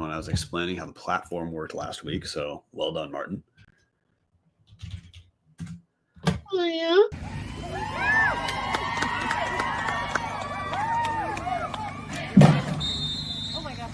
when I was explaining how the platform worked last week. So well done, Martin. Oh, yeah. Oh my gosh.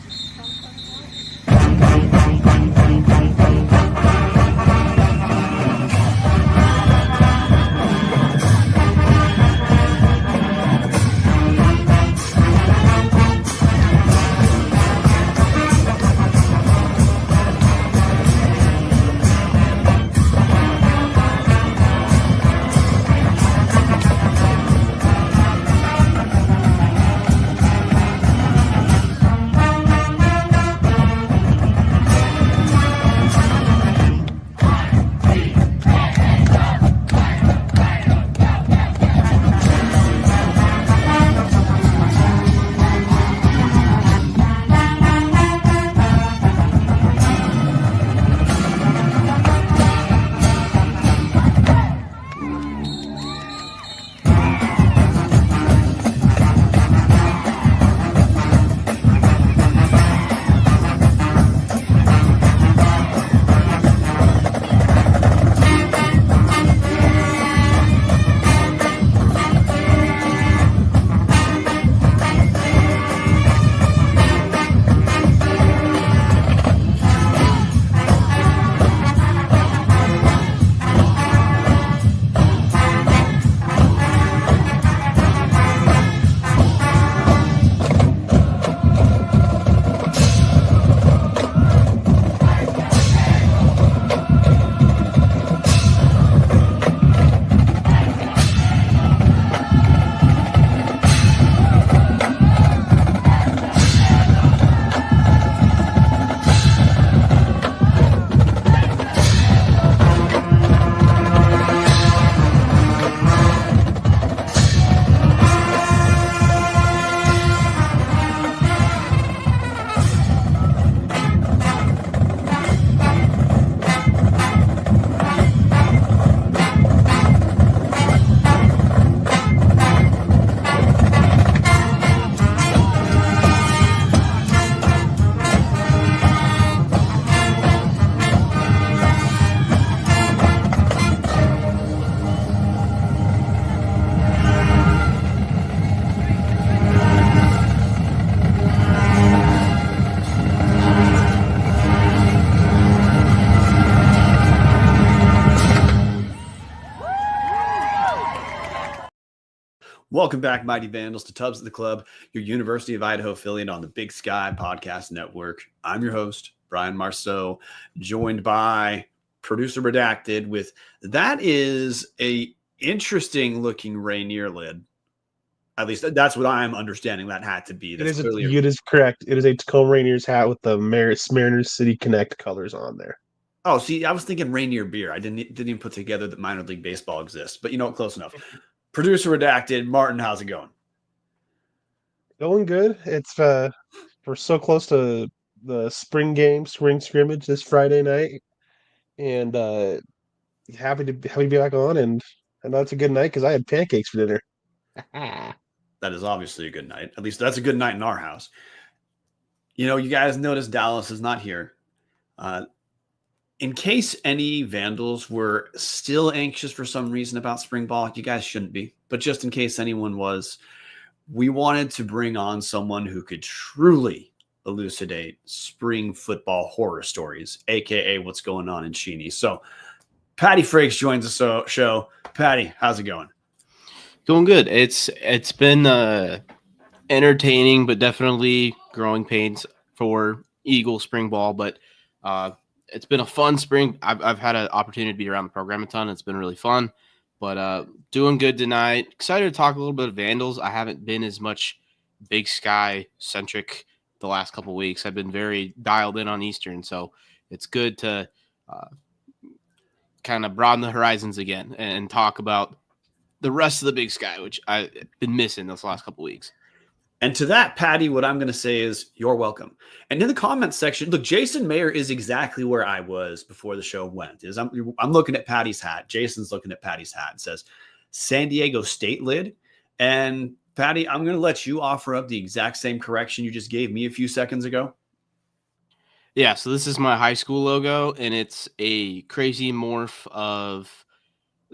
Welcome back, Mighty Vandals, to Tubs at the Club, your University of Idaho affiliate on the Big Sky Podcast Network. I'm your host, Brian Marceau, joined by producer Redacted with that is a interesting looking Rainier lid. At least that's what I'm understanding that hat to be. That's It is correct. It is a Tacoma Rainiers hat with the Mariners City Connect colors on there. Oh, see, I was thinking Rainier beer. I didn't even put together that minor league baseball exists, but you know, close enough. Producer Redacted, Martin, how's it going? Going good. It's we're so close to the spring scrimmage this Friday night, and happy to be back on. And I know it's a good night because I had pancakes for dinner. That is obviously a good night. At least that's a good night in our house. You know, you guys notice Dallas is not here. In case any Vandals were still anxious for some reason about spring ball, you guys shouldn't be. But just in case anyone was, we wanted to bring on someone who could truly elucidate spring football horror stories, a.k.a. what's going on in Cheney. So Patty Frerks joins the show. Patty, how's it going? Going good. It's been entertaining, but definitely growing pains for Eagle spring ball. But it's been a fun spring. I've had an opportunity to be around the program a ton. It's been really fun. But doing good tonight. Excited to talk a little bit of Vandals. I haven't been as much Big Sky centric the last couple of weeks. I've been very dialed in on Eastern, so it's good to kind of broaden the horizons again and talk about the rest of the Big Sky, which I've been missing those last couple of weeks. And to that, Patty, what I'm going to say is you're welcome. And in the comments section, look, Jason Mayer is exactly where I was before the show went. I'm looking at Patty's hat. Jason's looking at Patty's hat. It says San Diego State lid. And Patty, I'm going to let you offer up the exact same correction you just gave me a few seconds ago. Yeah, so this is my high school logo, and it's a crazy morph of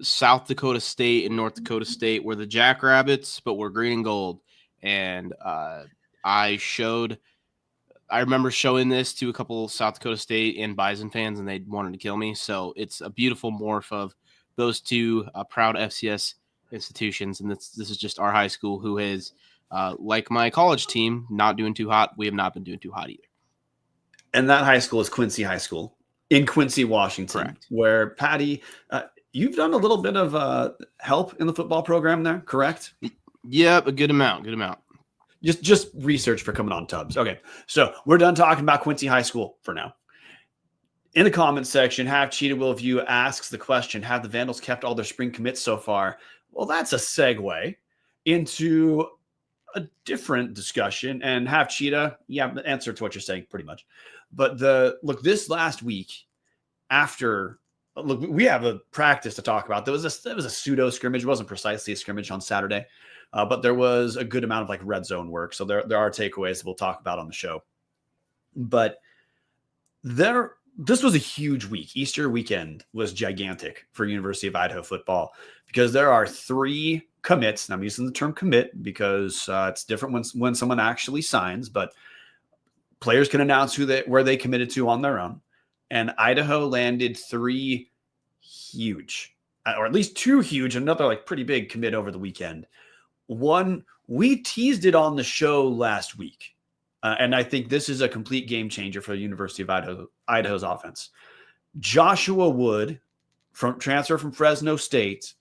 South Dakota State and North Dakota State. We're the Jackrabbits, but we're green and gold. And I showed, I remember showing this to a couple South Dakota State and Bison fans, and they wanted to kill me. So it's a beautiful morph of those two proud FCS institutions. And this is just our high school, who is, like my college team, not doing too hot. We have not been doing too hot either. And that high school is Quincy High School in Quincy, Washington, Correct. where Patty, you've done a little bit of help in the football program there, correct? Yep, a good amount. Good amount. Just research for coming on Tubbs. Okay, so we're done talking about Quincy High School for now. In the comments section, Have Cheetah Will View asks the question, have the Vandals kept all their spring commits so far? Well, that's a segue into a different discussion. And Have Cheetah, yeah, the answer to what you're saying pretty much. But this last week, we have a practice to talk about. There was a pseudo scrimmage. It wasn't precisely a scrimmage on Saturday, but there was a good amount of like red zone work. So there are takeaways that we'll talk about on the show. But this was a huge week. Easter weekend was gigantic for University of Idaho football because there are 3 commits. And I'm using the term commit because it's different when someone actually signs, but players can announce where they committed to on their own. And Idaho landed 3 huge, or at least 2 huge, another like pretty big commit over the weekend. One, we teased it on the show last week. And I think this is a complete game changer for the University of Idaho's offense. Joshua Wood, transfer from Fresno State,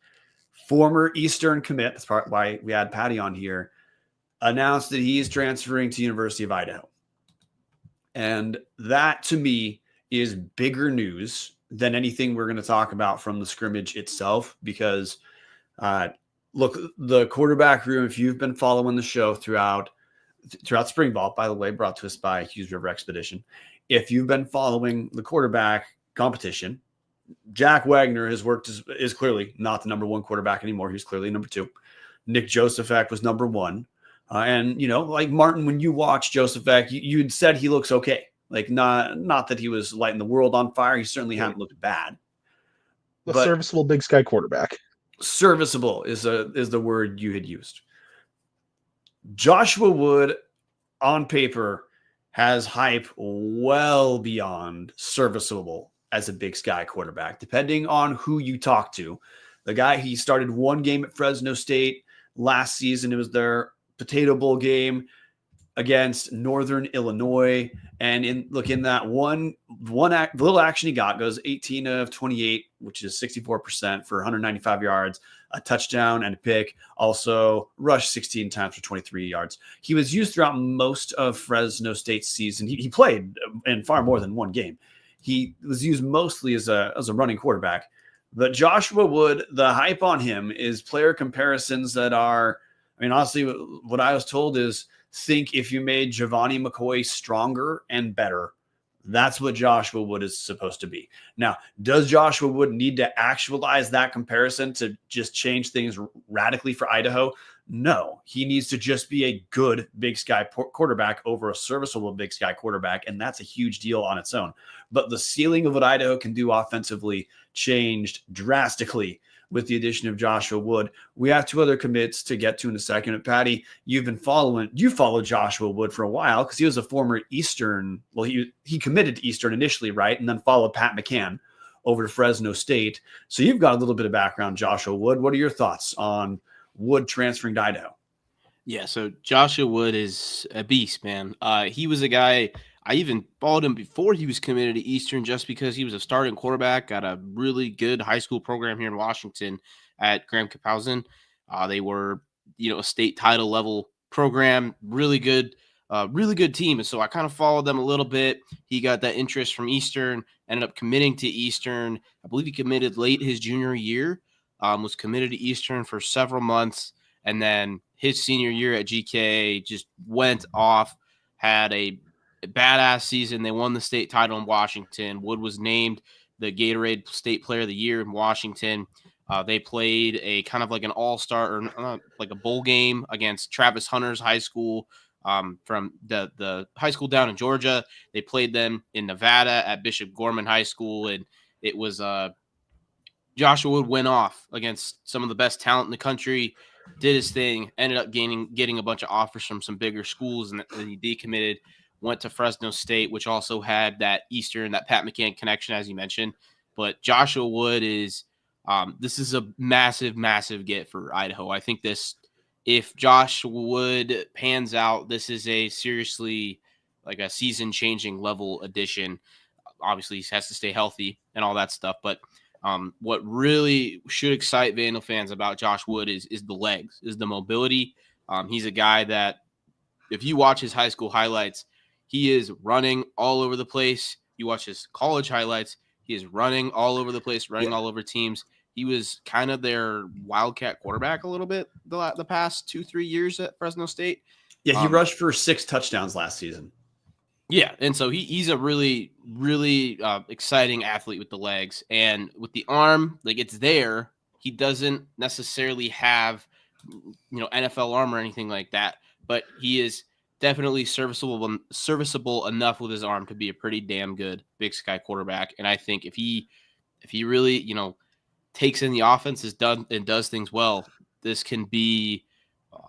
former Eastern commit, that's part why we had Patty on here, announced that he's transferring to University of Idaho. And that, to me, is bigger news than anything we're going to talk about from the scrimmage itself. Because, look, the quarterback room, if you've been following the show throughout spring ball, by the way, brought to us by Hughes River Expedition, if you've been following the quarterback competition, Jack Wagner is clearly not the number 1 quarterback anymore. He's clearly number 2. Nick Josephek was number 1. And, like Marten, when you watch Josephek, you'd said he looks okay. Like not that he was lighting the world on fire. He certainly hadn't looked bad. A serviceable Big Sky quarterback. Serviceable is the word you had used. Joshua Wood, on paper, has hype well beyond serviceable as a Big Sky quarterback, depending on who you talk to. The guy, he started 1 game at Fresno State last season. It was their Potato Bowl game against Northern Illinois. And in that one little action he goes 18 of 28, which is 64% for 195 yards, a touchdown and a pick. Also rushed 16 times for 23 yards. He was used throughout most of Fresno State's season. He played in far more than 1 game. He was used mostly as a running quarterback. But Joshua Wood, the hype on him is player comparisons that are, honestly, what I was told is, think if you made Giovanni McCoy stronger and better, that's what Joshua Wood is supposed to be. Now, does Joshua Wood need to actualize that comparison to just change things radically for Idaho? No, he needs to just be a good Big Sky quarterback over a serviceable Big Sky quarterback, and that's a huge deal on its own. But the ceiling of what Idaho can do offensively changed drastically with the addition of Joshua Wood. We have 2 other commits to get to in a second. But Patty, you followed Joshua Wood for a while because he was a former Eastern. Well, he committed to Eastern initially, right? And then followed Pat McCann over to Fresno State. So you've got a little bit of background, Joshua Wood. What are your thoughts on Wood transferring to Idaho? Yeah, so Joshua Wood is a beast, man. He was a guy, I even followed him before he was committed to Eastern just because he was a starting quarterback at a really good high school program here in Washington at Graham Kapowsin. They were, a state title level program, really good team. And so I kind of followed them a little bit. He got that interest from Eastern, ended up committing to Eastern. I believe he committed late his junior year, was committed to Eastern for several months. And then his senior year at GK just went off, had a badass season. They won the state title in Washington. Wood was named the Gatorade State Player of the Year in Washington. They played a kind of like an all-star or like a bowl game against Travis Hunter's high school. from the high school down in Georgia. They played them in Nevada at Bishop Gorman High School, and it was Joshua Wood went off against some of the best talent in the country, did his thing, ended up getting a bunch of offers from some bigger schools, and then he decommitted, went to Fresno State, which also had that that Pat McCann connection, as you mentioned. But Joshua Wood is this is a massive, massive get for Idaho. I think if Joshua Wood pans out, this is a seriously like a season-changing level addition. Obviously, he has to stay healthy and all that stuff, but what really should excite Vandal fans about Josh Wood is the legs, is the mobility. He's a guy that if you watch his high school highlights, he is running all over the place. You watch his college highlights, he is running all over the place, running all over teams. He was kind of their wildcat quarterback a little bit the past 2-3 years at Fresno State. Yeah, he rushed for 6 touchdowns last season. Yeah, and so he's a really, really exciting athlete with the legs and with the arm. Like it's there. He doesn't necessarily have, NFL arm or anything like that, but he is definitely serviceable enough with his arm to be a pretty damn good Big Sky quarterback. And I think if he really, takes in the offense and does things well, this can be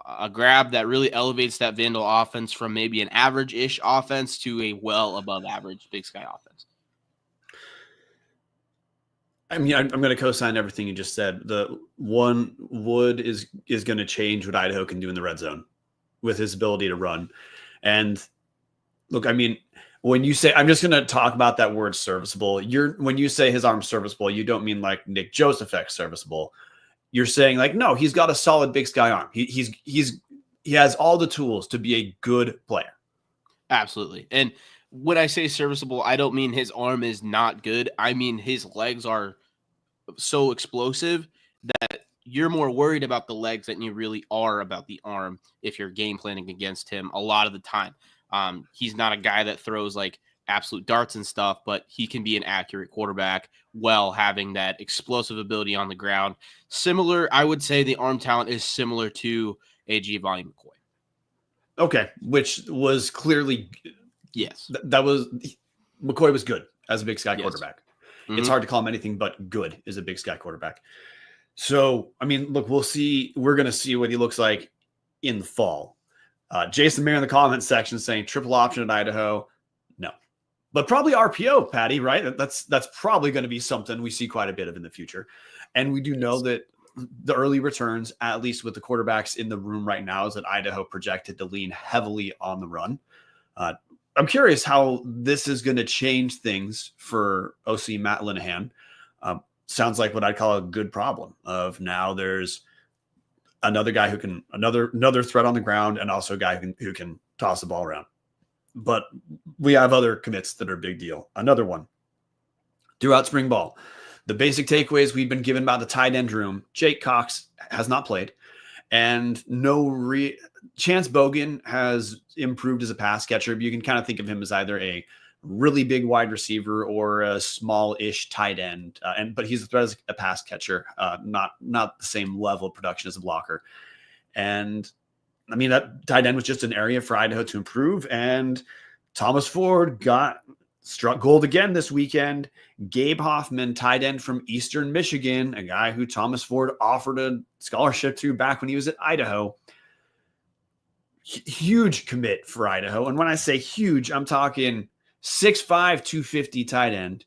a grab that really elevates that Vandal offense from maybe an average-ish offense to a well above average Big Sky offense. I mean, I'm going to co-sign everything you just said. The one Wood is going to change what Idaho can do in the red zone with his ability to run. And look, I mean, when you say, I'm just going to talk about that word serviceable. When you say his arm's serviceable, you don't mean like Nick Joseph serviceable. You're saying like, no, he's got a solid Big Sky arm. He has all the tools to be a good player. Absolutely. And when I say serviceable, I don't mean his arm is not good. I mean, his legs are so explosive that you're more worried about the legs than you really are about the arm if you're game planning against him a lot of the time. He's not a guy that throws like absolute darts and stuff, but he can be an accurate quarterback while having that explosive ability on the ground. Similar, I would say the arm talent is similar to a Giovanni McCoy. Okay, which was clearly yes. McCoy was good as a Big Sky quarterback. Mm-hmm. It's hard to call him anything but good as a Big Sky quarterback. So, I mean, look, we'll see. We're going to see what he looks like in the fall. Jason Mayer in the comments section saying triple option at Idaho. No, but probably RPO, Patty, right? That's probably going to be something we see quite a bit of in the future. And we do know that the early returns, at least with the quarterbacks in the room right now, is that Idaho projected to lean heavily on the run. I'm curious how this is going to change things for OC Matt Linehan. Sounds like what I'd call a good problem of now there's another guy who can another threat on the ground and also a guy who can toss the ball around. But we have other commits that are a big deal. Another one throughout spring ball, the basic takeaways we've been given about the tight end room. Jake Cox has not played, and Chance Bogan has improved as a pass catcher. You can kind of think of him as either a really big wide receiver or a small-ish tight end, but he's a threat as a pass catcher, not the same level of production as a blocker. And I mean, that tight end was just an area for Idaho to improve. And Thomas Ford struck gold again this weekend. Gabe Hoffman, tight end from Eastern Michigan, a guy who Thomas Ford offered a scholarship to back when he was at Idaho. Huge commit for Idaho. And when I say huge, I'm talking 6'5", 250 tight end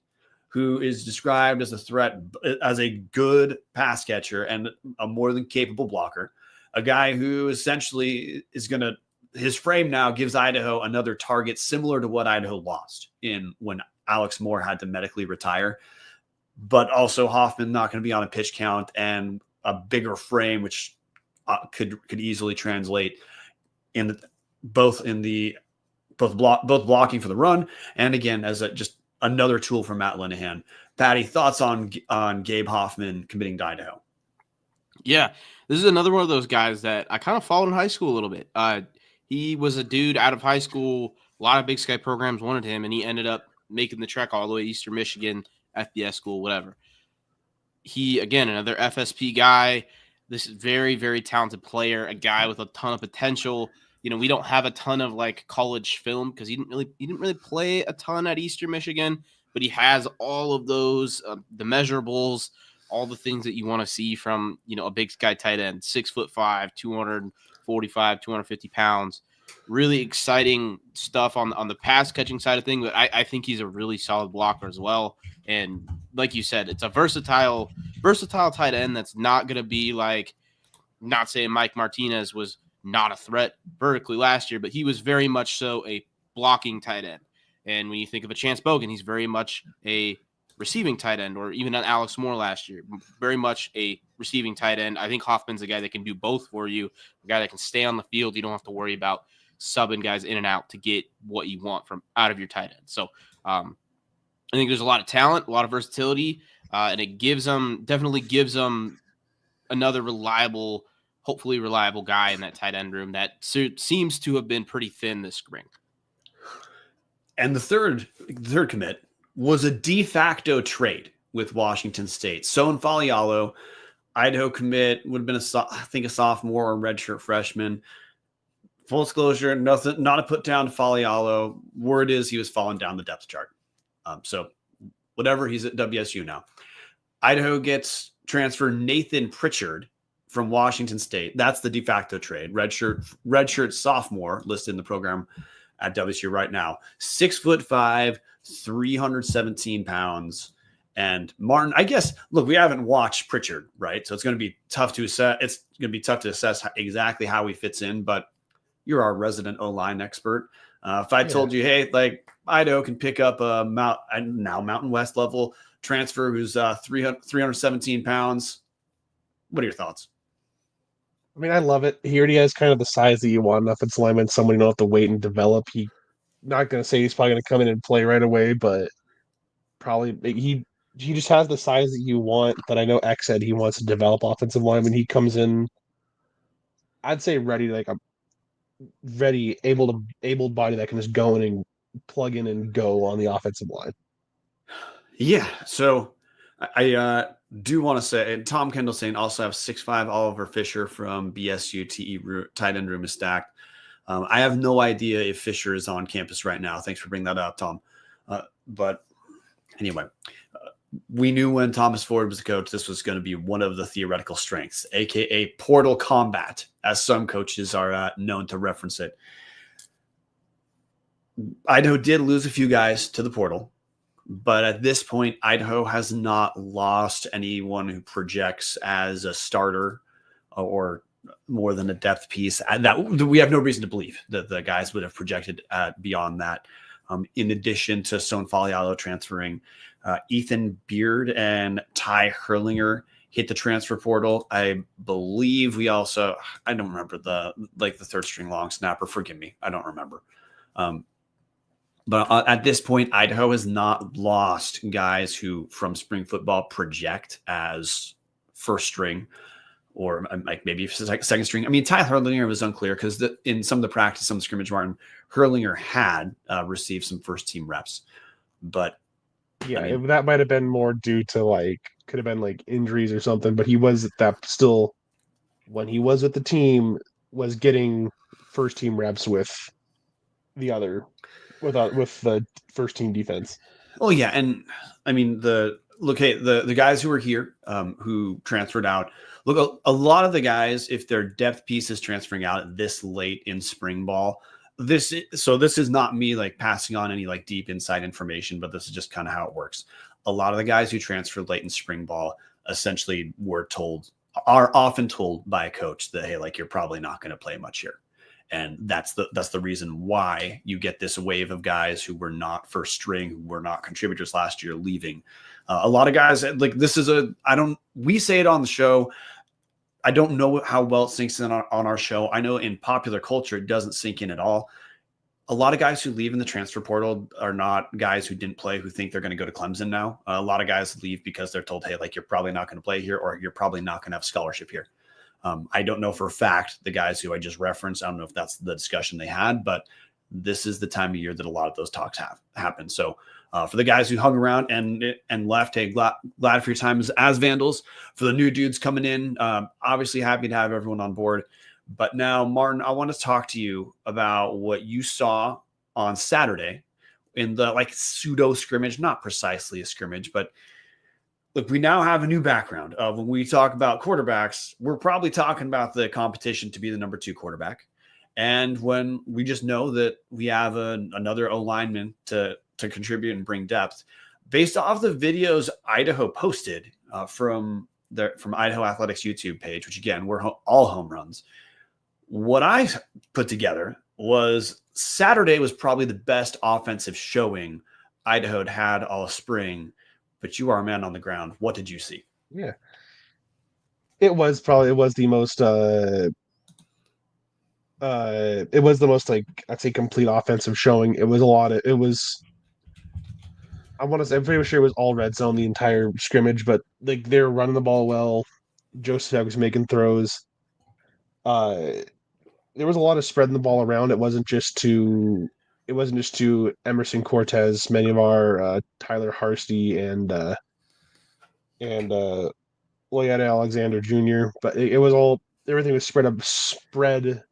who is described as a threat, as a good pass catcher and a more than capable blocker. A guy who essentially his frame now gives Idaho another target similar to what Idaho lost in when Alex Moore had to medically retire. But also Hoffman not going to be on a pitch count and a bigger frame, which could easily translate in both blocking for the run and again as just another tool for Matt Linehan. Patty, thoughts on Gabe Hoffman committing to Idaho? Yeah, this is another one of those guys that I kind of followed in high school a little bit. He was a dude out of high school. A lot of Big Sky programs wanted him, and he ended up making the trek all the way to Eastern Michigan, FBS school, whatever. He, again, another FSP guy. This is very, very talented player, a guy with a ton of potential. we don't have a ton of like college film because he didn't really play a ton at Eastern Michigan, but he has all of those the measurables, all the things that you want to see from a big guy tight end, 6'5", 245, 250 pounds. Really exciting stuff on the pass catching side of things, but I think he's a really solid blocker as well. And like you said, it's a versatile tight end that's not going to be like, not saying Mike Martinez was not a threat vertically last year, but he was very much so a blocking tight end. And when you think of a Chance Bogan, he's very much a receiving tight end, or even an Alex Moore last year, very much a receiving tight end. I think Hoffman's a guy that can do both for you, a guy that can stay on the field. You don't have to worry about subbing guys in and out to get what you want from out of your tight end. So I think there's a lot of talent, a lot of versatility, and it definitely gives them another hopefully reliable guy in that tight end room that seems to have been pretty thin this spring. And the third commit was a de facto trade with Washington State. So in Falialo, Idaho commit, would have been a sophomore or redshirt freshman. Full disclosure, nothing, not a put down to Falialo. Word is he was falling down the depth chart. So whatever, he's at WSU now. Idaho gets Nathan Pritchard from Washington State. That's the de facto trade. Redshirt sophomore listed in the program at WSU right now. 6'5", 317 pounds. And Marten, I guess, look, we haven't watched Pritchard, right? So it's going to be tough to assess. It's going to be tough to assess exactly how he fits in, but you're our resident O-line expert. If I told you, hey, like Idaho can pick up a Mountain West level transfer who's 317 pounds, what are your thoughts? I mean, I love it. He already has kind of the size that you want. Offensive lineman, someone you don't have to wait and develop. Not going to say he's probably going to come in and play right away, but probably he just has the size that you want. That I know X said he wants to develop offensive lineman. He comes in, I'd say ready, able body that can just go in and plug in and go on the offensive line. Yeah, so I do want to say, and Tom Kendall saying also have 6'5" Oliver Fisher from BSU tight end room is stacked. I have no idea if Fisher is on campus right now. Thanks for bringing that up, Tom. But anyway, we knew when Thomas Ford was the coach, this was going to be one of the theoretical strengths, aka portal combat, as some coaches are known to reference it. Idaho did lose a few guys to the portal, but at this point, Idaho has not lost anyone who projects as a starter or more than a depth piece. And that we have no reason to believe that the guys would have projected beyond that. In addition to Stone Falialo transferring, Ethan Beard and Ty Herlinger hit the transfer portal. I believe we also, I don't remember the third string long snapper. Forgive me. I don't remember. But at this point, Idaho has not lost guys who from spring football project as first string or like maybe second string. I mean, Ty Herlinger was unclear because in some of the practice, some of the scrimmage, Marten, Herlinger had received some first team reps. But yeah, I mean, that might have been more due to could have been injuries or something, but he was still when he was with the team was getting first team reps with the first team defense. Oh yeah, and I mean the guys who are here who transferred out. Look, a lot of the guys, if their depth piece is transferring out this late in spring ball, this is not me passing on any deep inside information, but this is just kind of how it works. A lot of the guys who transferred late in spring ball essentially are often told by a coach that, hey, you're probably not going to play much here. And that's the reason why you get this wave of guys who were not first string, who were not contributors last year leaving. A lot of guys we say it on the show. I don't know how well it sinks in on our show. I know in popular culture, it doesn't sink in at all. A lot of guys who leave in the transfer portal are not guys who didn't play, who think they're going to go to Clemson now. A lot of guys leave because they're told, hey, you're probably not going to play here, or you're probably not going to have scholarship here. I don't know for a fact the guys who I just referenced. I don't know if that's the discussion they had, but this is the time of year that a lot of those talks happen. So for the guys who hung around and left, hey, glad for your time as Vandals. For the new dudes coming in, obviously happy to have everyone on board. But now, Marten, I want to talk to you about what you saw on Saturday in the like pseudo scrimmage, not precisely a scrimmage, but look, we now have a new background of when we talk about quarterbacks, we're probably talking about the competition to be the number 2 quarterback. And when we just know that we have another O lineman to contribute and bring depth, based off the videos Idaho posted from Idaho Athletics YouTube page, which again, were all home runs. What I put together was Saturday was probably the best offensive showing Idaho had all spring, but you are a man on the ground. What did you see? Yeah. It was the most like I'd say complete offensive showing. I'm pretty sure it was all red zone the entire scrimmage, but like they were running the ball well. Joseph was making throws. There was a lot of spreading the ball around. It wasn't just to Emerson Cortez, many of our Tyler Harsty and Loyetta Alexander Jr. But it was all everything was spread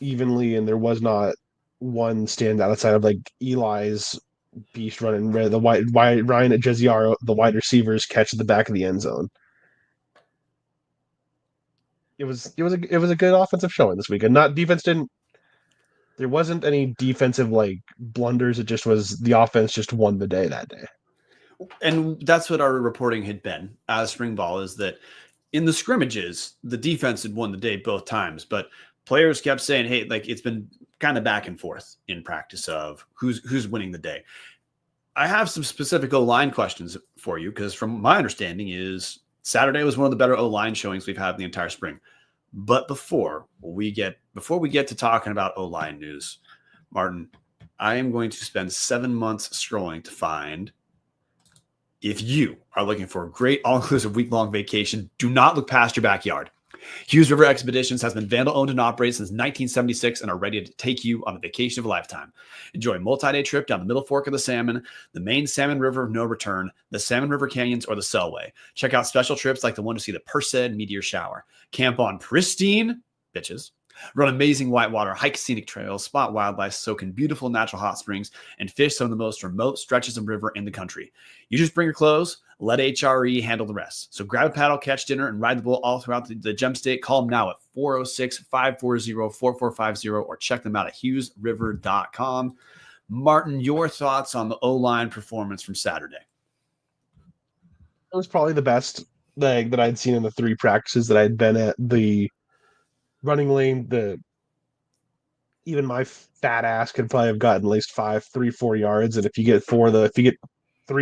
evenly, and there was not one standout outside of like Eli's beast running the wide Ryan at Jeziaro, the wide receivers catch at the back of the end zone. It was a good offensive showing this weekend. There wasn't any defensive like blunders. It just was the offense just won the day that day. And that's what our reporting had been as spring ball, is that in the scrimmages, the defense had won the day both times, but players kept saying, hey, like it's been kind of back and forth in practice of who's winning the day. I have some specific O-line questions for you, because from my understanding is Saturday was one of the better O-line showings we've had in the entire spring. But before we get to talking about O-line news, Marten, I am going to spend 7 months scrolling to find, if you are looking for a great all-inclusive week-long vacation, do not look past your backyard. Hughes River Expeditions has been vandal-owned and operated since 1976 and are ready to take you on a vacation of a lifetime. Enjoy a multi-day trip down the Middle Fork of the Salmon, the main Salmon River of no return, the Salmon River Canyons, or the Selway. Check out special trips like the one to see the Perseid meteor shower. Camp on pristine bitches. Run amazing whitewater, hike scenic trails, spot wildlife, soak in beautiful natural hot springs, and fish some of the most remote stretches of river in the country. You just bring your clothes, let HRE handle the rest. So grab a paddle, catch dinner, and ride the bull all throughout the Gem State. Call them now at 406-540-4450 or check them out at hughesriver.com. Marten, your thoughts on the O-line performance from Saturday? It was probably the best that I'd seen in the 3 practices that I'd been at. The running lane, even my fat ass could probably have gotten at least 4 yards. And if you get 3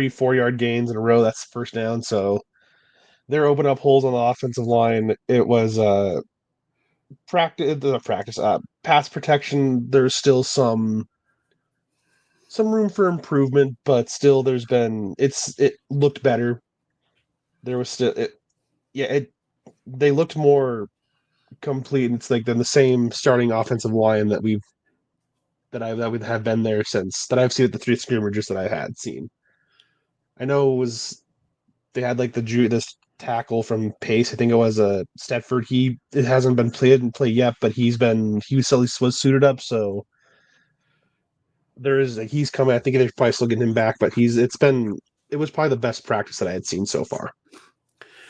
4-yard gains in a row, that's first down. So they're opening up holes on the offensive line. It was pass protection. There's still some room for improvement, but still it looked better. There was still they looked more complete, and it's like then the same starting offensive line that we have been there since that I've seen at the 3 scrimmages that I had seen. I know they had like this tackle from Pace. I think it was a Stedford. It hasn't been played yet, but he was suited up. So he's coming. I think they're probably still getting him back, but it was probably the best practice that I had seen so far.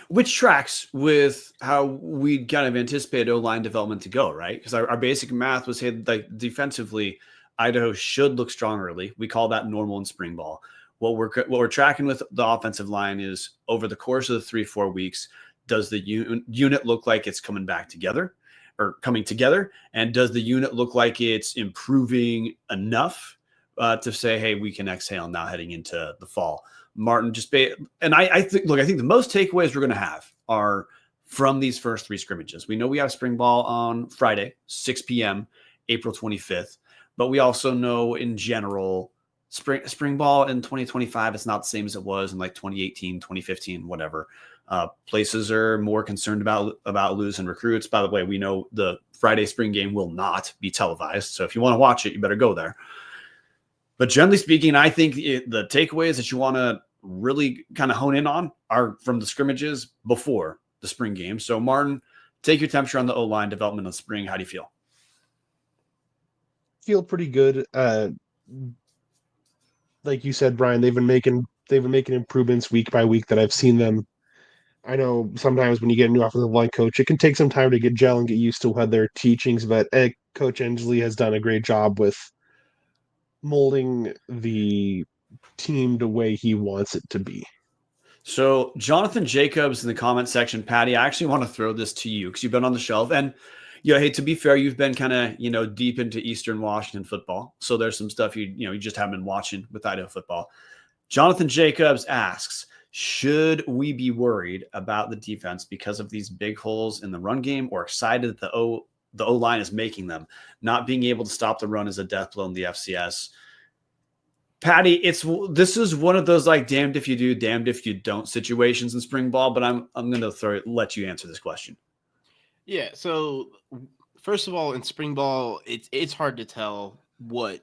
Which tracks with how we kind of anticipated O-line development to go, right? Because our basic math was, hey, like defensively, Idaho should look strong early. We call that normal in spring ball. What we're tracking with the offensive line is over the course of the 3-4 weeks, does the unit look like it's coming back together or coming together? And does the unit look like it's improving enough to say, hey, we can exhale now heading into the fall? Marten, I think the most takeaways we're going to have are from these first 3 scrimmages. We know we have spring ball on Friday, 6 p.m., April 25th, but we also know in general, spring ball in 2025, it's not the same as it was in like 2018, 2015, whatever. Places are more concerned about losing recruits. By the way, we know the Friday spring game will not be televised. So if you want to watch it, you better go there. But generally speaking, I think the takeaways that you want to really kind of hone in on are from the scrimmages before the spring game. So Marten, take your temperature on the O-line development of spring. How do you feel? Feel pretty good. Like you said, Brian, they've been making improvements week by week that I've seen them. I know sometimes when you get a new offensive line coach, it can take some time to get gel and get used to what their teachings, but Coach Ensley has done a great job with molding the team the way he wants it to be. So Jonathan Jacobs in the comment section, Patty, I actually want to throw this to you because you've been on the shelf. And hey, to be fair, you've been kind of, deep into Eastern Washington football. So there's some stuff you just haven't been watching with Idaho football. Jonathan Jacobs asks, should we be worried about the defense because of these big holes in the run game, or excited that the O-line is making them? Not being able to stop the run is a death blow in the FCS. Patty, this is one of those like damned if you do, damned if you don't situations in spring ball, but I'm going to let you answer this question. Yeah, so first of all, in spring ball, it's hard to tell what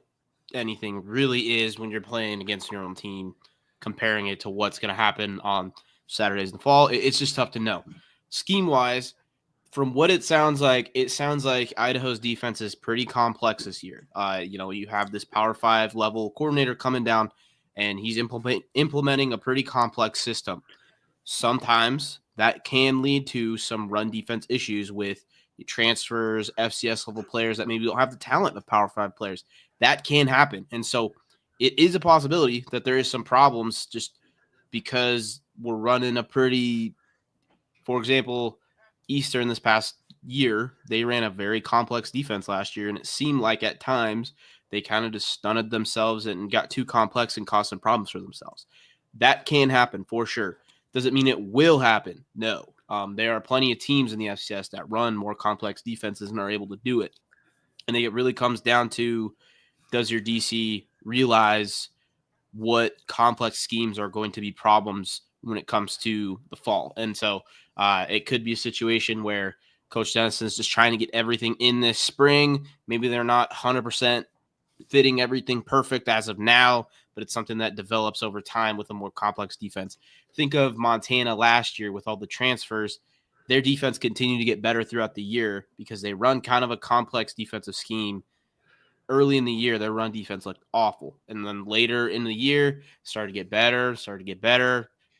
anything really is when you're playing against your own team, comparing it to what's going to happen on Saturdays in the fall. It's just tough to know. Scheme-wise, from what it sounds like Idaho's defense is pretty complex this year. You have this Power 5 level coordinator coming down, and he's implementing a pretty complex system. Sometimes that can lead to some run defense issues with transfers, FCS level players that maybe don't have the talent of Power 5 players. That can happen. And so it is a possibility that there is some problems just because we're running a pretty, for example, Eastern this past year, they ran a very complex defense last year, and it seemed like at times they kind of just stunted themselves and got too complex and caused some problems for themselves. That can happen for sure. Does it mean it will happen? No. There are plenty of teams in the FCS that run more complex defenses and are able to do it. And it really comes down to, does your DC realize what complex schemes are going to be problems when it comes to the fall? And so it could be a situation where Coach Dennison is just trying to get everything in this spring. Maybe they're not 100% fitting everything perfect as of now, but it's something that develops over time with a more complex defense. Think of Montana last year with all the transfers. Their defense continued to get better throughout the year because they run kind of a complex defensive scheme. Early in the year, their run defense looked awful. And then later in the year, started to get better.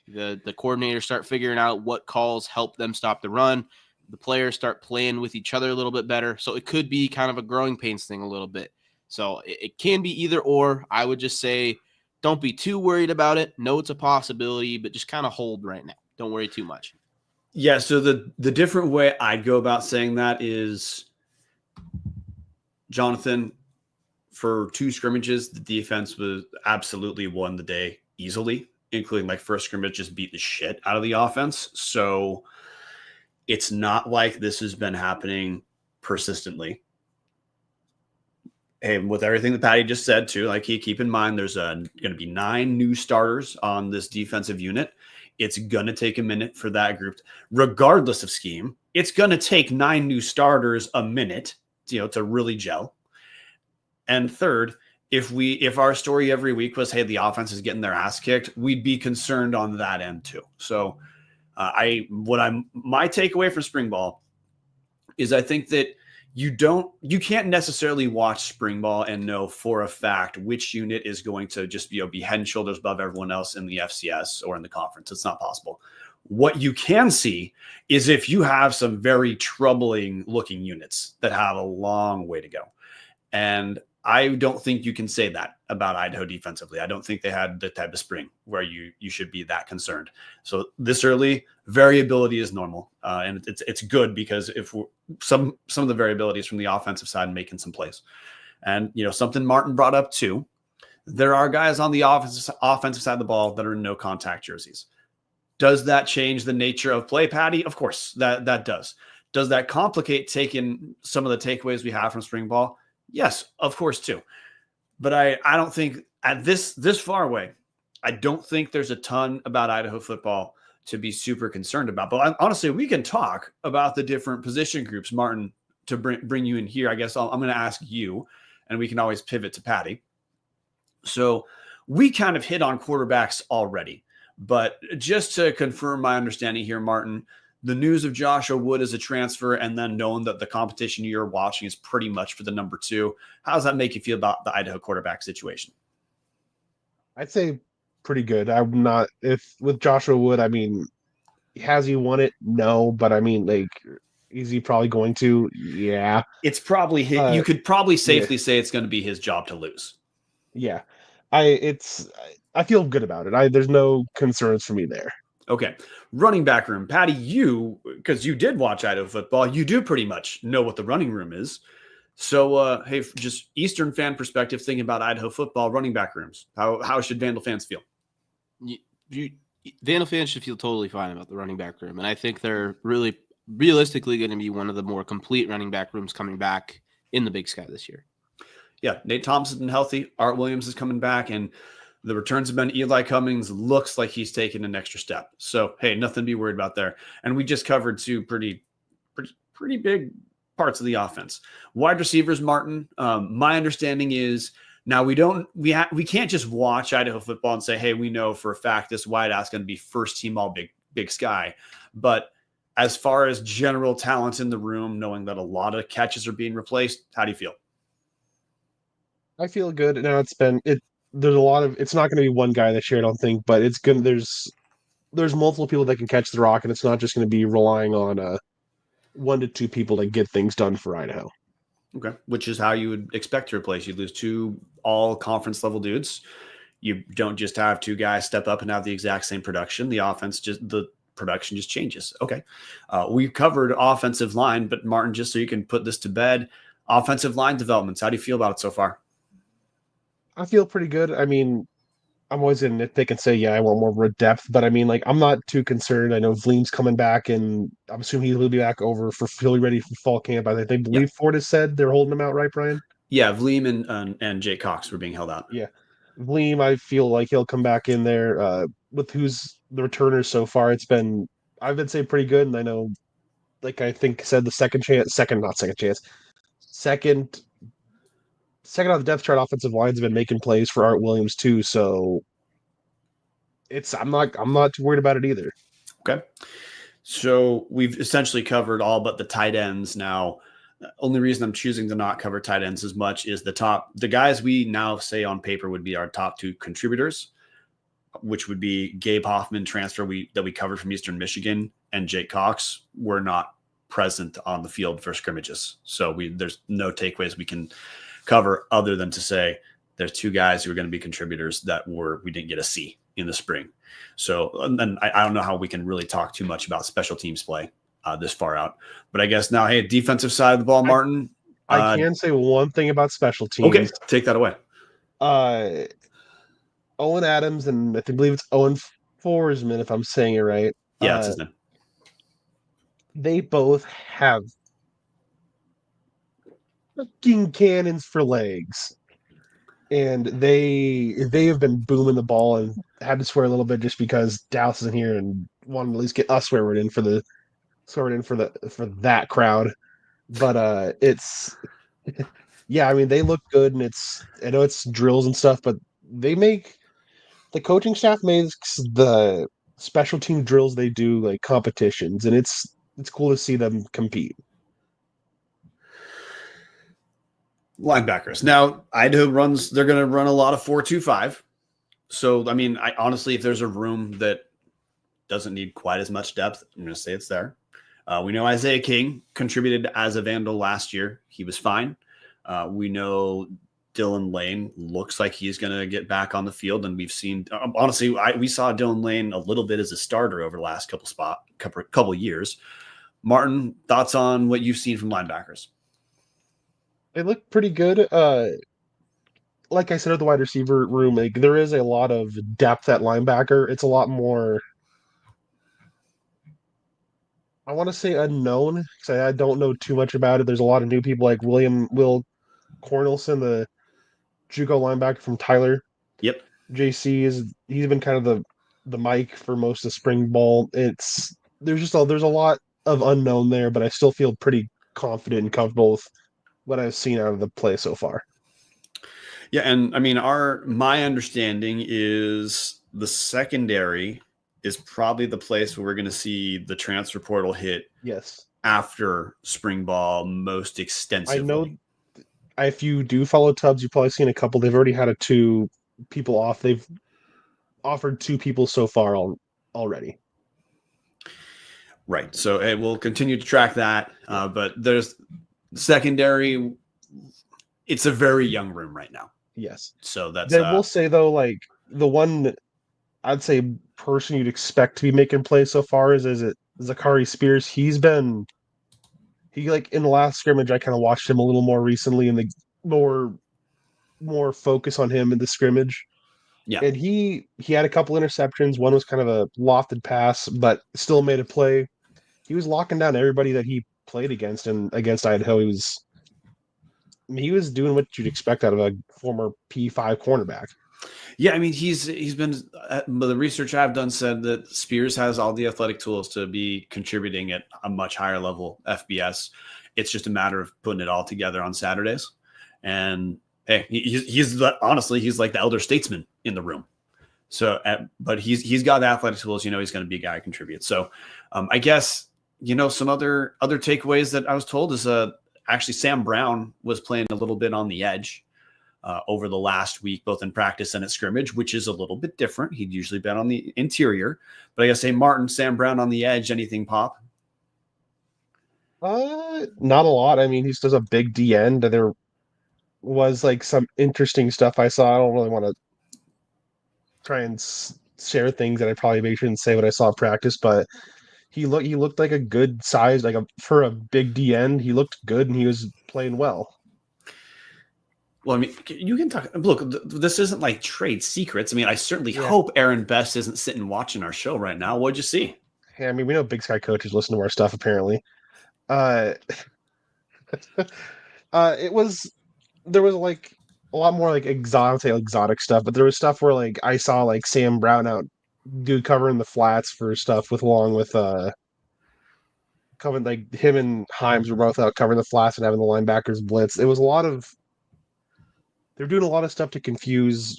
The coordinators start figuring out what calls help them stop the run. The players start playing with each other a little bit better. So it could be kind of a growing pains thing a little bit. So it can be either or. I would just say don't be too worried about it. Know it's a possibility, but just kind of hold right now. Don't worry too much. Yeah, so the different way I'd go about saying that is, Jonathan, for 2 scrimmages, the defense was absolutely won the day easily, including like first scrimmage just beat the shit out of the offense. So it's not like this has been happening persistently. And with everything that Patty just said too, like keep in mind, there's going to be 9 new starters on this defensive unit. It's going to take a minute for that group, regardless of scheme. It's going to take 9 new starters a minute, to really gel. And third, if our story every week was, hey, the offense is getting their ass kicked, we'd be concerned on that end too. So my takeaway from spring ball is I think that you can't necessarily watch spring ball and know for a fact which unit is going to just be head and shoulders above everyone else in the FCS or in the conference. It's not possible. What you can see is if you have some very troubling looking units that have a long way to go. And I don't think you can say that about Idaho defensively. I don't think they had the type of spring where you should be that concerned. So this early, variability is normal, and it's good because if some of the variability is from the offensive side making some plays, and something Marten brought up too. There are guys on the offensive side of the ball that are in no contact jerseys. Does that change the nature of play, Patty? Of course, that does. Does that complicate taking some of the takeaways we have from spring ball? Yes, of course too. But I don't think at this far away, I don't think there's a ton about Idaho football to be super concerned about. But honestly, we can talk about the different position groups. Marten, to bring you in here, I guess I'm going to ask you, and we can always pivot to Patty. So we kind of hit on quarterbacks already. But just to confirm my understanding here, Marten, the news of Joshua Wood as a transfer, and then knowing that the competition you're watching is pretty much for the number 2, how does that make you feel about the Idaho quarterback situation? I'd say pretty good. I'm not if with Joshua Wood. I mean, has he won it? No, but I mean, like, is he probably going to? Yeah. It's probably you could probably yeah. safely say it's going to be his job to lose. Yeah. I feel good about it. There's no concerns for me there. Okay. Running back room. Patty, because you did watch Idaho football, you do pretty much know what the running room is. So, hey, just Eastern fan perspective, thinking about Idaho football running back rooms, how should Vandal fans feel? Vandal fans should feel totally fine about the running back room, and I think they're really realistically going to be one of the more complete running back rooms coming back in the Big Sky this year. Yeah, Nate Thompson's been healthy. Art Williams is coming back, and the returns have been Eli Cummings. Looks like he's taken an extra step. So, hey, nothing to be worried about there. And we just covered 2 pretty big parts of the offense. Wide receivers, Marten. My understanding is now we can't just watch Idaho football and say, hey, we know for a fact this wideout's going to be first team all Big Sky. But as far as general talent in the room, knowing that a lot of catches are being replaced, how do you feel? I feel good. Now there's a lot of it's not going to be one guy this year, I don't think, but it's good. There's multiple people that can catch the rock, and it's not just going to be relying on 1 to 2 people to get things done for Idaho. Okay, which is how you would expect to replace. You lose 2 all conference level dudes. You don't just have 2 guys step up and have the exact same production. The production just changes. Okay, we covered offensive line, but Marten, just so you can put this to bed, offensive line developments. How do you feel about it so far? I feel pretty good. I mean, I'm always going to nitpick and say, yeah, I want more depth, but I mean, like, I'm not too concerned. I know Vleem's coming back, and I'm assuming he'll be back over for fully ready for fall camp. I believe Ford has said they're holding him out, right, Brian? Yeah, Vleem and Jake Cox were being held out. Yeah. Vleem, I feel like he'll come back in there with who's the returners so far. I've been saying pretty good, and I know, like I think said the second on the depth chart offensive lines have been making plays for Art Williams too, so I'm not too worried about it either. Okay. So we've essentially covered all but the tight ends now. Only reason I'm choosing to not cover tight ends as much is the guys we now say on paper would be our top 2 contributors, which would be Gabe Hoffman, transfer that we covered from Eastern Michigan, and Jake Cox were not present on the field for scrimmages. So there's no takeaways we can cover other than to say there's 2 guys who are going to be contributors that we didn't get a see in the spring. So, and then I don't know how we can really talk too much about special teams play this far out, but I guess now, hey, defensive side of the ball, Marten. I can say one thing about special teams. Okay, take that away. Owen Adams and I believe it's Owen Forsman, if I'm saying it right. Yeah, that's his name. They both have fucking cannons for legs. And they have been booming the ball, and had to swear a little bit just because Dallas isn't here and wanted to at least get us swear in for that crowd. But it's yeah, I mean, they look good, and I know it's drills and stuff, but the coaching staff makes the special team drills they do like competitions, and it's cool to see them compete. Linebackers. Now, Idaho they're going to run a lot of 4-2-5. So, I mean, honestly, if there's a room that doesn't need quite as much depth, I'm going to say it's there. We know Isaiah King contributed as a Vandal last year. He was fine. We know Dylan Lane looks like he's going to get back on the field, and we've seen honestly, we saw Dylan Lane a little bit as a starter over the last couple years. Marten, thoughts on what you've seen from linebackers? They look pretty good. Like I said, at the wide receiver room, like, there is a lot of depth at linebacker. It's a lot more, I want to say, unknown, because I don't know too much about it. There's a lot of new people like Will Cornelson, the JUCO linebacker from Tyler. Yep. JC he's been kind of the mic for most of spring ball. There's a lot of unknown there, but I still feel pretty confident and comfortable with what I've seen out of the play so far. Yeah, and I mean, my understanding is the secondary is probably the place where we're going to see the transfer portal hit Yes. after spring ball most I extensively. know if you do follow Tubbs, you've probably seen a couple. They've already had 2 people off. They've offered 2 people so far already. Right. So we'll continue to track that. But there's secondary. It's a very young room right now. Yes. So that's Then we'll say though, like the one I'd say person you'd expect to be making plays so far is it Zachary Spears. He like in the last scrimmage, I kind of watched him a little more recently, and the more focus on him in the scrimmage. yeah. And he had a couple interceptions. One was kind of a lofted pass, but still made a play. He was locking down everybody that he played against, and against Idaho, he was doing what you'd expect out of a former P5 cornerback. Yeah, I mean he's been the research I've done said that Spears has all the athletic tools to be contributing at a much higher level FBS. It's just a matter of putting it all together on Saturdays. And hey, honestly he's like the elder statesman in the room. So, but he's got the athletic tools. He's going to be a guy who contributes. So, I guess some other takeaways that I was told is actually Sam Brown was playing a little bit on the edge. Over the last week, both in practice and at scrimmage, which is a little bit different. He'd usually been on the interior, but I guess Marten, Sam Brown on the edge, anything pop? Not a lot. I mean, he's just a big D end. There was like some interesting stuff I saw. I don't really want to try and share things that I probably maybe shouldn't say what I saw in practice, but he looked like a good size, for a big D end. He looked good and he was playing well. Well, I mean, you can talk. Look, this isn't like trade secrets. I mean, I certainly hope Aaron Best isn't sitting watching our show right now. What'd you see? Yeah, I mean, we know Big Sky coaches listen to our stuff apparently. There was like a lot more like exotic stuff, but there was stuff where like I saw like Sam Brown out covering the flats for stuff along with covering like him and Himes were both out covering the flats and having the linebackers blitz. It was they're doing a lot of stuff to confuse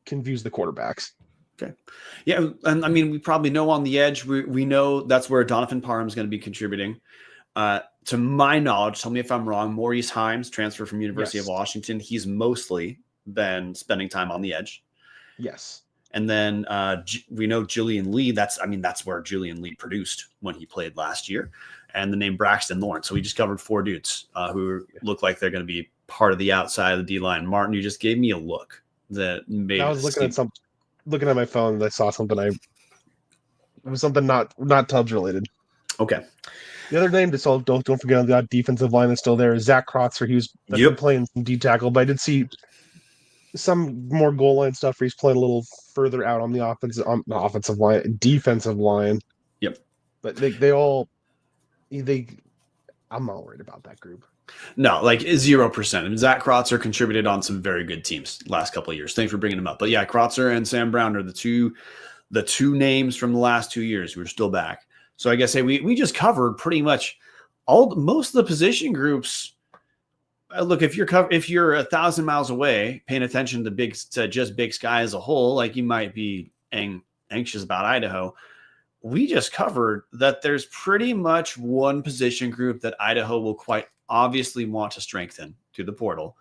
the quarterbacks. Okay. Yeah, and I mean, we probably know on the edge, we know that's where Donovan Parham is going to be contributing. To my knowledge, tell me if I'm wrong, Maurice Himes, transfer from University of Washington, he's mostly been spending time on the edge. Yes. And then we know Julian Lee, that's where Julian Lee produced when he played last year. And the name Braxton Lawrence. So we just covered 4 dudes who look like they're going to be part of the outside of the D-line. Marten, you just gave me a look that made I was looking at my phone and I saw something it was something not Tubbs related. Okay. The other name, just don't forget on the defensive line is still there, is Zach Krotzer. He was playing some D tackle, but I did see some more goal line stuff where he's playing a little further out on the defensive line. Yep. But I'm not worried about that group. No, like 0%. I mean, Zach Krotzer contributed on some very good teams last couple of years. Thanks for bringing him up. But yeah, Krotzer and Sam Brown are the two names from the last 2 years who are still back. So I guess we just covered pretty much most of the position groups. Look, if you're 1,000 miles away, paying attention to just Big Sky as a whole, like you might be anxious about Idaho. We just covered that there's pretty much one position group that Idaho will quite obviously want to strengthen through the portal.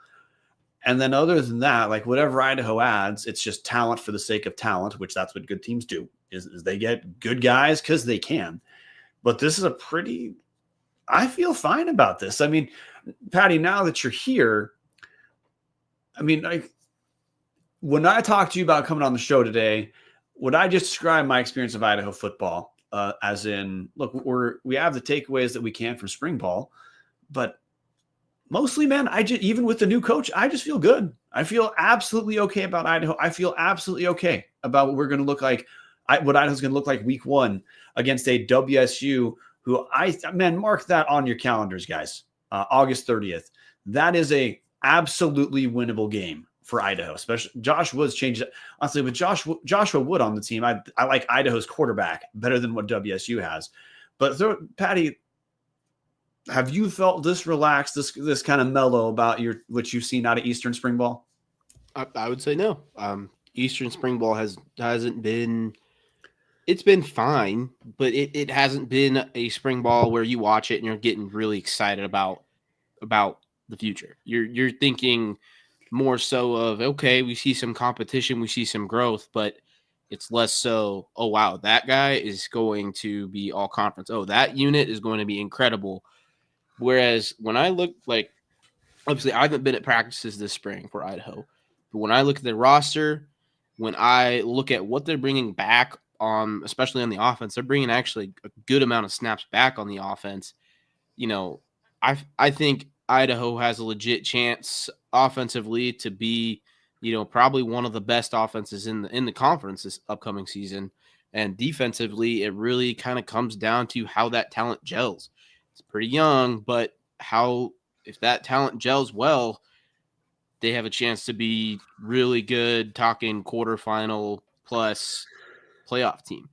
And then other than that, like whatever Idaho adds, it's just talent for the sake of talent, which that's what good teams do, is they get good guys because they can. But this is I feel fine about this. I mean, Patty, now that you're here, I mean, when I talked to you about coming on the show today, would I just describe my experience of Idaho football as in, look, we have the takeaways that we can from spring ball, but mostly, man, even with the new coach, I just feel good. I feel absolutely okay about Idaho. I feel absolutely okay about what we're going to look like, what Idaho's going to look like week 1 against a WSU who mark that on your calendars, guys. August 30th. That is a absolutely winnable game for Idaho, especially Josh Woods changed it. Honestly, with Joshua Wood on the team, I like Idaho's quarterback better than what WSU has. But Patty, have you felt this relaxed, this kind of mellow about what you've seen out of Eastern spring ball? I would say no. Eastern spring ball hasn't been it's been fine, but it hasn't been a spring ball where you watch it and you're getting really excited about the future. You're thinking more so of, okay, we see some competition, we see some growth, but it's less so, oh wow, that guy is going to be all conference. Oh, that unit is going to be incredible. Whereas when I look, like, obviously I haven't been at practices this spring for Idaho, but when I look at the roster, when I look at what they're bringing back on, especially on the offense, they're bringing actually a good amount of snaps back on the offense. You know, I think Idaho has a legit chance offensively to be, probably one of the best offenses in the conference this upcoming season. And defensively, it really kind of comes down to how that talent gels. It's pretty young, but if that talent gels well, they have a chance to be really good, talking quarterfinal plus playoff team.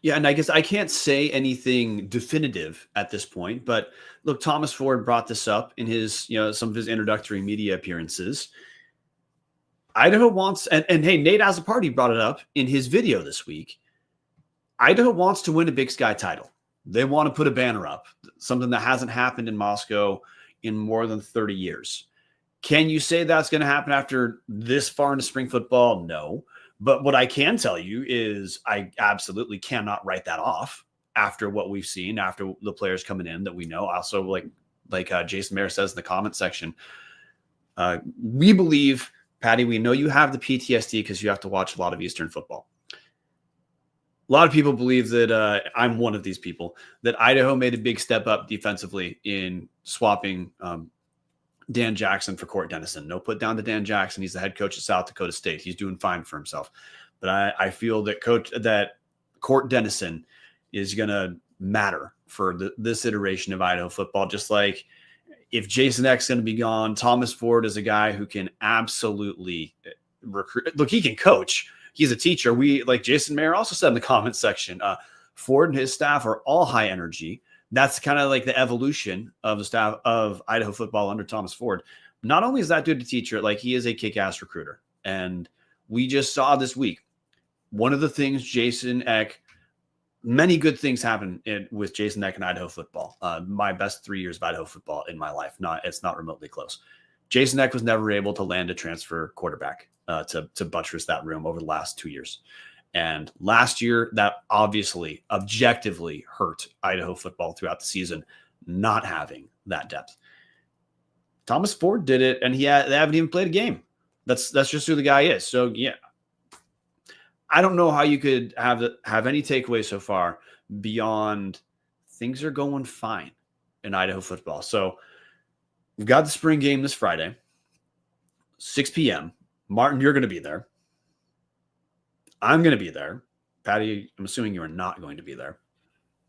Yeah, and I guess I can't say anything definitive at this point, but look, Thomas Ford brought this up in his, some of his introductory media appearances. Idaho wants, and hey, Nate Azzopardi brought it up in his video this week. Idaho wants to win a Big Sky title. They want to put a banner up, something that hasn't happened in Moscow in more than 30 years. Can you say that's going to happen after this far into spring football? No. But what I can tell you is I absolutely cannot write that off after what we've seen, after the players coming in that we know. Also, like Jason Mayer says in the comment section, we believe, Patty, we know you have the PTSD because you have to watch a lot of Eastern football. A lot of people believe that I'm one of these people, that Idaho made a big step up defensively in swapping Dan Jackson for Court Dennison. No put down to Dan Jackson. He's the head coach of South Dakota State. He's doing fine for himself. But I feel that Court Dennison is going to matter for this iteration of Idaho football. Just like if Jason Eck's going to be gone, Thomas Ford is a guy who can absolutely recruit. Look, he can coach. He's a teacher. Like Jason Mayer also said in the comments section, Ford and his staff are all high energy. That's kind of like the evolution of the staff of Idaho football under Thomas Ford. Not only is that dude a teacher, like he is a kick-ass recruiter. And we just saw this week, one of the things Jason Eck, many good things happen with Jason Eck and Idaho football. My best 3 years of Idaho football in my life. It's not remotely close. Jason Eck was never able to land a transfer quarterback to buttress that room over the last 2 years. And last year, that obviously objectively hurt Idaho football throughout the season, not having that depth. Thomas Ford did it, and they haven't even played a game. That's just who the guy is. So, yeah, I don't know how you could have any takeaway so far beyond things are going fine in Idaho football. So we've got the spring game this Friday, 6 p.m. Marten, you're going to be there. I'm going to be there. Patty, I'm assuming you are not going to be there.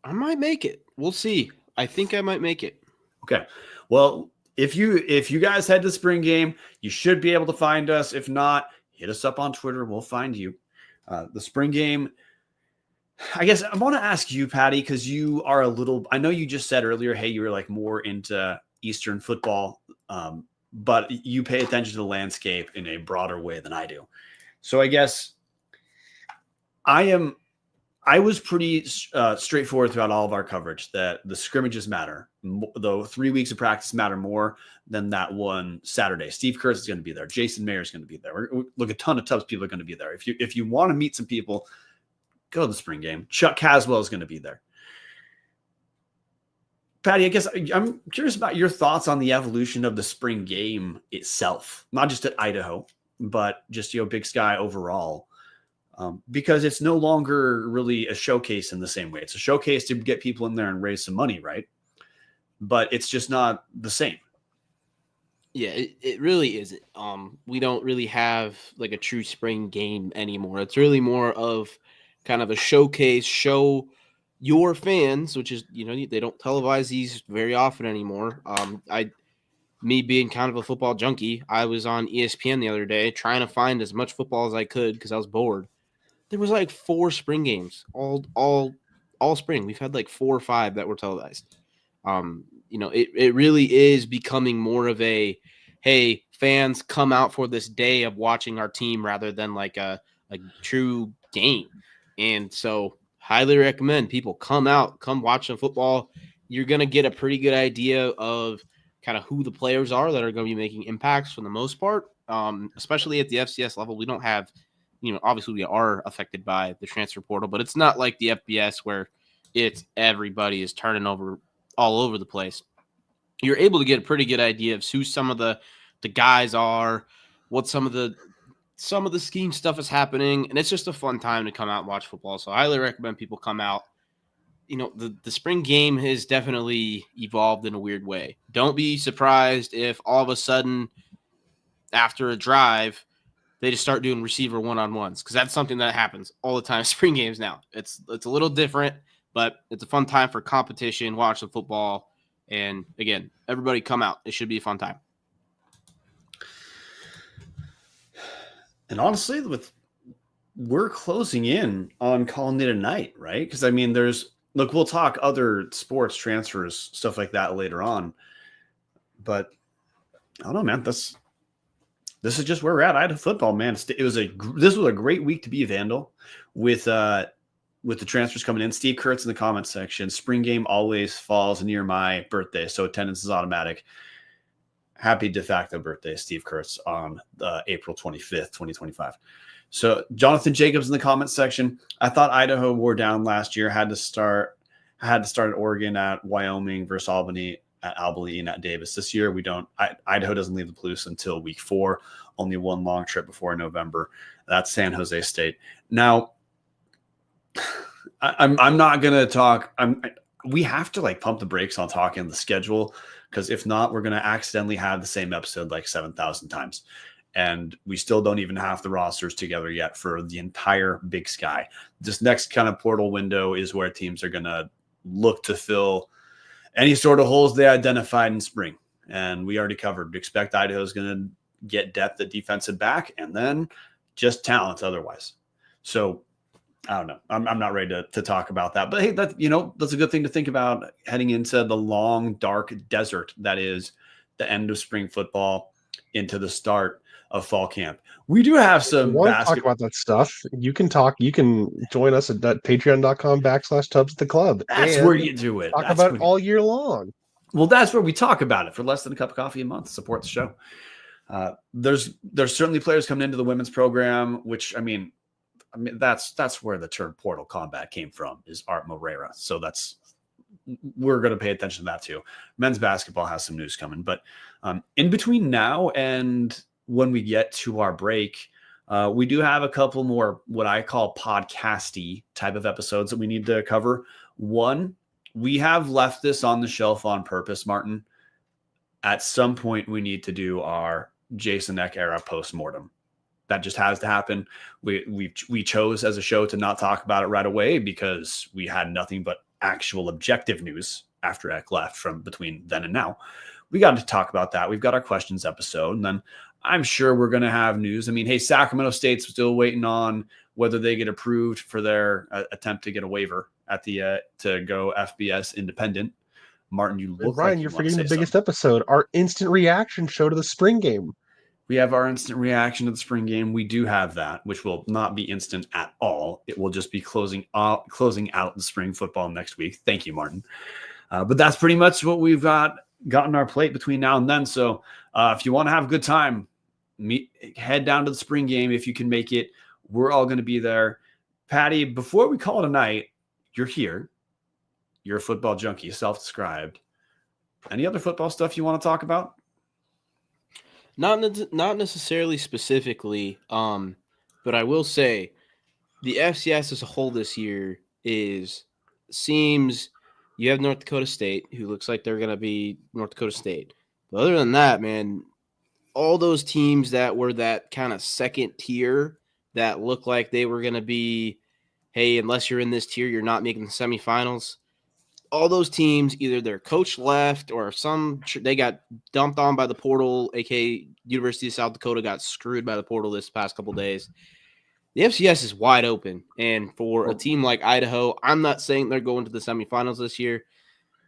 I might make it. We'll see. I think I might make it. Okay. Well, if you guys head to the spring game, you should be able to find us. If not, hit us up on Twitter. We'll find you. The spring game, I guess I want to ask you, Patty, because you are I know you just said earlier, hey, you were like more into Eastern football, but you pay attention to the landscape in a broader way than I do. So I guess I was pretty straightforward throughout all of our coverage that the scrimmages matter. Though 3 weeks of practice matter more than that one Saturday. Steve Kurtz is going to be there. Jason Mayer is going to be there. Look, a ton of Tubbs people are going to be there. If you want to meet some people, go to the spring game. Chuck Caswell is going to be there. Patty, I guess I'm curious about your thoughts on the evolution of the spring game itself, not just at Idaho, but just Big Sky overall. Because it's no longer really a showcase in the same way. It's a showcase to get people in there and raise some money, right? But it's just not the same. Yeah, it really isn't. We don't really have like a true spring game anymore. It's really more of kind of a showcase, show your fans, which is, they don't televise these very often anymore. Me being kind of a football junkie, I was on ESPN the other day trying to find as much football as I could because I was bored. There was like 4 spring games all spring. We've had like 4 or 5 that were televised. It really is becoming more of a, hey, fans, come out for this day of watching our team rather than like a true game. And so highly recommend people come out, come watch some football. You're going to get a pretty good idea of kind of who the players are that are going to be making impacts for the most part, especially at the FCS level. We don't have, obviously we are affected by the transfer portal, but it's not like the FBS where it's everybody is turning over all over the place. You're able to get a pretty good idea of who some of the guys are, what some of the scheme stuff is happening, and it's just a fun time to come out and watch football. So I highly recommend people come out. The spring game has definitely evolved in a weird way. Don't be surprised if all of a sudden after a drive they just start doing receiver one-on-ones, because that's something that happens all the time in spring games now. It's a little different, but it's a fun time for competition, watch the football, and again, everybody come out. It should be a fun time. And honestly, we're closing in on calling it a night, right? Because I mean, we'll talk other sports transfers, stuff like that later on. But I don't know, man. This is just where we're at. Idaho football, man. This was a great week to be a Vandal with the transfers coming in. Steve Kurtz in the comments section. Spring game always falls near my birthday, so attendance is automatic. Happy de facto birthday, Steve Kurtz, on April 25th, 2025. So Jonathan Jacobs in the comments section. I thought Idaho wore down last year. Had to start at Oregon, at Wyoming versus Albany, at Abilene, at Davis. This year we don't. Idaho doesn't leave the Palouse until week 4. Only one long trip before November. That's San Jose State. Now, I'm not gonna talk. We have to pump the brakes on talking the schedule, because if not, we're gonna accidentally have the same episode 7,000 times. And we still don't even have the rosters together yet for the entire Big Sky. This next kind of portal window is where teams are going to look to fill any sort of holes they identified in spring. And we already covered. Expect Idaho is going to get depth at defensive back, and then just talent otherwise. So I don't know. I'm not ready to talk about that. But hey, that's a good thing to think about heading into the long, dark desert that is the end of spring football into the start of fall camp. We do have some talk about that stuff. You can join us at patreon.com/Tubs at the Club. That's where you do it. Talk about it all year long. Well, that's where we talk about it for less than a cup of coffee a month. Support the show. There's certainly players coming into the women's program, which I mean that's where the term portal combat came from, is Art Moreira. So we're going to pay attention to that too. Men's basketball has some news coming, but in between now and when we get to our break, we do have a couple more what I call podcasty type of episodes that we need to cover. One, we have left this on the shelf on purpose, Martin. At some point, we need to do our Jason Eck era postmortem. That just has to happen. We chose as a show to not talk about it right away because we had nothing but actual objective news after Eck left from between then and now. We got to talk about that. We've got our questions episode, and then I'm sure we're going to have news. I mean, hey, Sacramento State's still waiting on whether they get approved for their attempt to get a waiver at the to go FBS independent. Martin, you look Ryan, like you're forgetting the biggest episode, our instant reaction show to the spring game. We have our instant reaction to the spring game. We do have that, which will not be instant at all. It will just be closing out the spring football next week. Thank you, Martin. But that's pretty much what we've got on our plate between now and then. So if you want to have a good time, head down to the spring game if you can make it. We're all going to be there. Patty, before we call it a night, you're here. You're a football junkie, self-described. Any other football stuff you want to talk about? Not necessarily specifically, but I will say the FCS as a whole this year seems you have North Dakota State, who looks like they're going to be North Dakota State. But other than that, man, all those teams that were that kind of second tier that looked like they were going to be, hey, unless you're in this tier, you're not making the semifinals. All those teams, either their coach left or they got dumped on by the portal, aka University of South Dakota got screwed by the portal this past couple of days. The FCS is wide open. And for a team like Idaho, I'm not saying they're going to the semifinals this year,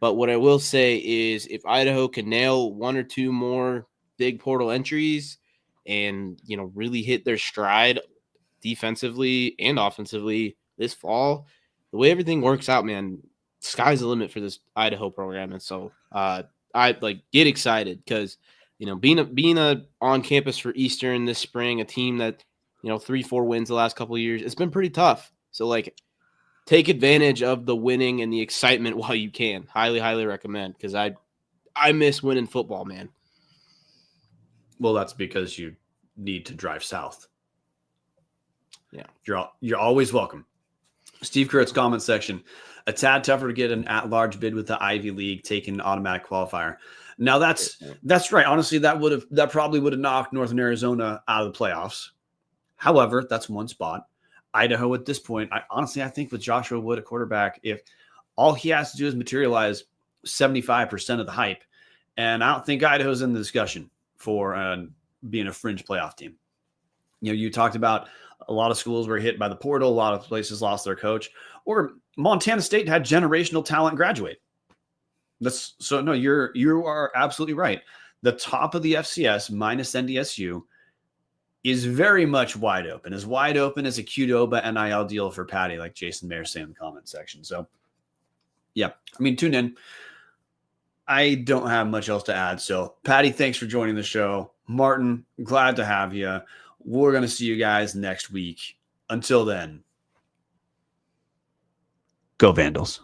but what I will say is if Idaho can nail one or two more big portal entries and, really hit their stride defensively and offensively, this fall, the way everything works out, man, sky's the limit for this Idaho program. And so I like get excited because, being a on campus for Eastern this spring, a team that, 3-4 wins the last couple of years, it's been pretty tough. So like take advantage of the winning and the excitement while you can. Highly, highly recommend, because I miss winning football, man. Well, that's because you need to drive south. Yeah. You're always welcome. Steve Kurt's comment section. A tad tougher to get an at-large bid with the Ivy League taking an automatic qualifier. Now that's right. Honestly, that probably would have knocked Northern Arizona out of the playoffs. However, that's one spot. Idaho at this point, I think with Joshua Wood at quarterback, if all he has to do is materialize 75% of the hype, and I don't think Idaho's in the discussion for being a fringe playoff team. You talked about a lot of schools were hit by the portal. A lot of places lost their coach, or Montana State had generational talent graduate. You are absolutely right. The top of the FCS minus NDSU is very much wide open, as a Qdoba NIL deal for Patty, like Jason Mayer saying in the comment section. So yeah, tune in. I don't have much else to add. So Patty, thanks for joining the show. Martin, glad to have you. We're going to see you guys next week. Until then, go Vandals.